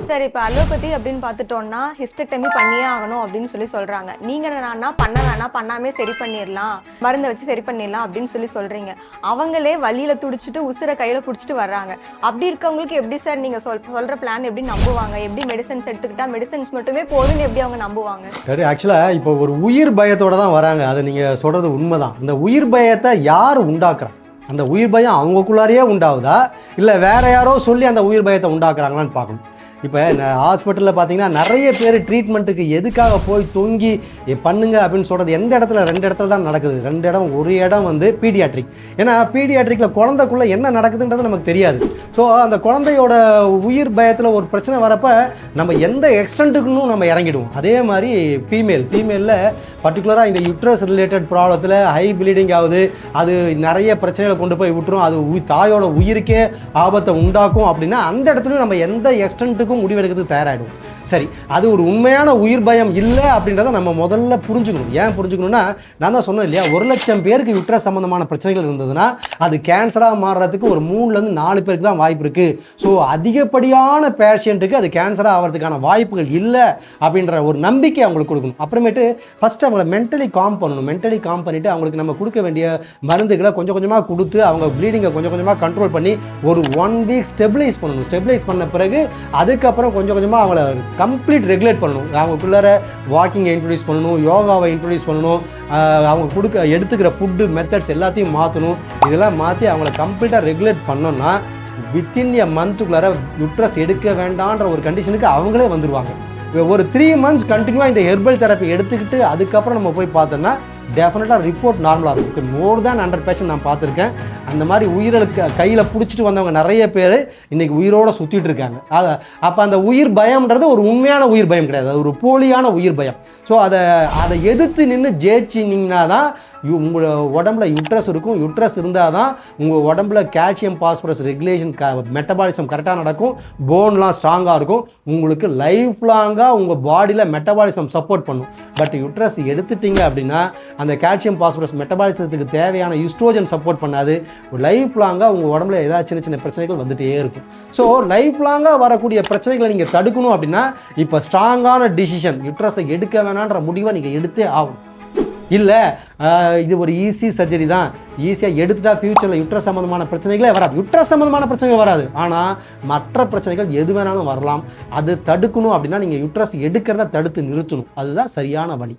Sir இப்போ allopathy அப்படின்னு பார்த்துட்டோம்னா ஹிஸ்டெக்டமி பண்ணியே ஆகணும் அப்படின்னு சொல்றாங்க. நீங்க என்னன்னா பண்ண வேணாம், பண்ணாமே சரி பண்ணிடலாம், மருந்தை வச்சு சரி பண்ணிடலாம் அப்படின்னு சொல்றீங்க. அவங்களே வலியில துடிச்சிட்டு உசுரை கையில பிடிச்சிட்டு வர்றாங்க. அப்படி இருக்கவங்களுக்கு எப்படி சார் நீங்க சொல்ற பிளான் எப்படி நம்புவாங்க? எப்படி மெடிசன்ஸ் எடுத்துக்கிட்டா மெடிசன்ஸ் மட்டுமே போதுன்னு எப்படி அவங்க நம்புவாங்க? சரி, ஆக்சுவலா இப்போ ஒரு உயிர் பயத்தோட தான் வராங்க. அதை நீங்க சொல்றது உண்மைதான். இந்த உயிர் பயத்தை யார் உண்டாக்குறா? அந்த உயிர் பயம் அவங்களுக்குள்ளாரையே உண்டாகுதா இல்லை வேற யாரோ சொல்லி அந்த உயிர் பயத்தை உண்டாக்குறாங்களான்னு பார்க்கணும். இப்போ ஹாஸ்பிட்டலில் பார்த்தீங்கன்னா நிறைய பேர் ட்ரீட்மெண்ட்டுக்கு எதுக்காக போய் தொங்கி பண்ணுங்க அப்படின்னு சொல்கிறது எந்த இடத்துல? 2 இடத்துல தான் நடக்குது. 2 இடம். ஒரு இடம் வந்து பீடியாட்ரிக். ஏன்னா பீடியாட்ரிக்கில் குழந்தைக்குள்ளே என்ன நடக்குதுன்றது நமக்கு தெரியாது. ஸோ அந்த குழந்தையோட உயிர் பயத்தில் ஒரு பிரச்சனை வரப்போ நம்ம எந்த எக்ஸ்டென்ட்டுக்குன்னு நம்ம இறங்கிடுவோம். அதே மாதிரி ஃபீமேலில் பர்டிகுலராக இந்த யுட்ரஸ் ரிலேட்டட் ப்ராப்ளத்தில் ஹை ப்ளீடிங் ஆகுது, அது நிறைய பிரச்சனைகளை கொண்டு போய் விட்டுரும், அது தாயோட உயிருக்கே ஆபத்தை உண்டாக்கும். அப்படின்னா அந்த இடத்துலையும் நம்ம எந்த எக்ஸ்டென்ட்டுக்கும் முடிவெடுக்கிறதுக்கு தயாராகிடும். சரி, அது ஒரு உண்மையான உயிர் பயம் இல்லை அப்படின்றத நம்ம முதல்ல புரிஞ்சுக்கணும். ஏன் புரிஞ்சுக்கணும்னா, நான் தான் சொன்னேன் இல்லையா, 1 லட்சம் பேருக்கு யுட்ரஸ் சம்பந்தமான பிரச்சனைகள் இருந்ததுன்னா அது கேன்சராக மாறுறதுக்கு ஒரு 3லேருந்து 4 பேருக்கு தான் வாய்ப்பு இருக்குது. ஸோ அதிகப்படியான பேஷண்ட்டுக்கு அது கேன்சராக ஆகிறதுக்கான வாய்ப்புகள் இல்லை அப்படின்ற ஒரு நம்பிக்கை அவங்களுக்கு கொடுக்கணும். அப்புறமேட்டு ஃபஸ்ட்டு அவங்கள மென்டலி காம் பண்ணணும். மென்டலி காம் பண்ணிவிட்டு அவங்களுக்கு நம்ம கொடுக்க வேண்டிய மருந்துகளை கொஞ்சம் கொஞ்சமாக கொடுத்து அவங்க ப்ளீடிங்கை கொஞ்சம் கொஞ்சமாக கண்ட்ரோல் பண்ணி ஒரு 1 வீக் ஸ்டெபிலைஸ் பண்ணணும். ஸ்டெபிலைஸ் பண்ண பிறகு அதுக்கப்புறம் கொஞ்சம் கொஞ்சமாக அவங்கள கம்ப்ளீட் ரெகுலேட் பண்ணணும். அவங்களுக்குள்ளார வாக்கிங்கை இன்ட்ரடியூஸ் பண்ணணும், யோகாவை இன்ட்ரடியூஸ் பண்ணணும், அவங்க எடுத்துக்கிற ஃபுட்டு மெத்தட்ஸ் எல்லாத்தையும் மாற்றணும். இதெல்லாம் மாற்றி அவங்கள கம்ப்ளீட்டாக ரெகுலேட் பண்ணோன்னா வித்தின் எ மந்த்துக்குள்ளார யுட்ரஸ் எடுக்க வேண்டான்ற ஒரு கண்டிஷனுக்கு அவங்களே வந்துடுவாங்க. ஒரு 3 மந்த்ஸ் கண்டினியூவாக இந்த ஹெர்பல் தெரப்பி எடுத்துக்கிட்டு அதுக்கப்புறம் நம்ம போய் பார்த்தோன்னா டெஃபினட்டாக ரிப்போர்ட் நார்மலாக இருக்கும். மோர் தேன் 100% நான் பார்த்துருக்கேன். அந்த மாதிரி உயிர்களுக்கு கையில் பிடிச்சிட்டு வந்தவங்க நிறைய பேர் இன்றைக்கி உயிரோடு சுற்றிட்டு இருக்காங்க. அப்போ அந்த உயிர் பயம்ன்றது ஒரு உண்மையான உயிர் பயம் கிடையாது, அது ஒரு போலியான உயிர் பயம். ஸோ அதை எதிர்த்து நின்று ஜெயிச்சிங்கன்னா தான் உங்களோட உடம்புல யுட்ரஸ் இருக்கும். யுட்ரஸ் இருந்தால் தான் உங்கள் உடம்புல கால்சியம் பாஸ்பரஸ் ரெகுலேஷன் மெட்டபாலிசம் கரெக்டாக நடக்கும், போன்லாம் ஸ்ட்ராங்காக இருக்கும், உங்களுக்கு லைஃப் லாங்காக உங்கள் பாடியில் மெட்டபாலிசம் சப்போர்ட் பண்ணும். பட் யுட்ரஸ் எடுத்துட்டிங்க அப்படின்னா அந்த கால்சியம் பாஸ்பரஸ் மெட்டபாலிசத்துக்கு தேவையான ஈஸ்ட்ரோஜன் சப்போர்ட் பண்ணாது. லைஃப் லாங்காக உங்கள் உடம்புல ஏதாவது சின்ன சின்ன பிரச்சனைகள் வந்துகிட்டே இருக்கும். ஸோ லைஃப் லாங்காக வரக்கூடிய பிரச்சனைகளை நீங்கள் தடுக்கணும் அப்படின்னா இப்போ ஸ்ட்ராங்கான டிசிஷன் யுட்ரஸை எடுக்க வேணான்ற முடிவை நீங்கள் எடுத்தே ஆகும். இல்லை இது ஒரு ஈஸி சர்ஜரி தான், ஈஸியாக எடுத்துட்டா ஃபியூச்சரில் யுட்ரஸ் சம்மந்தமான பிரச்சனைகளே வராது. யுட்ரஸ் சம்மந்தமான பிரச்சனைகள் வராது, ஆனால் மற்ற பிரச்சனைகள் எது வேணாலும் வரலாம். அது தடுக்கணும் அப்படின்னா நீங்கள் யுட்ரஸ் எடுக்கிறத தடுத்து நிறுத்தணும். அதுதான் சரியான வழி.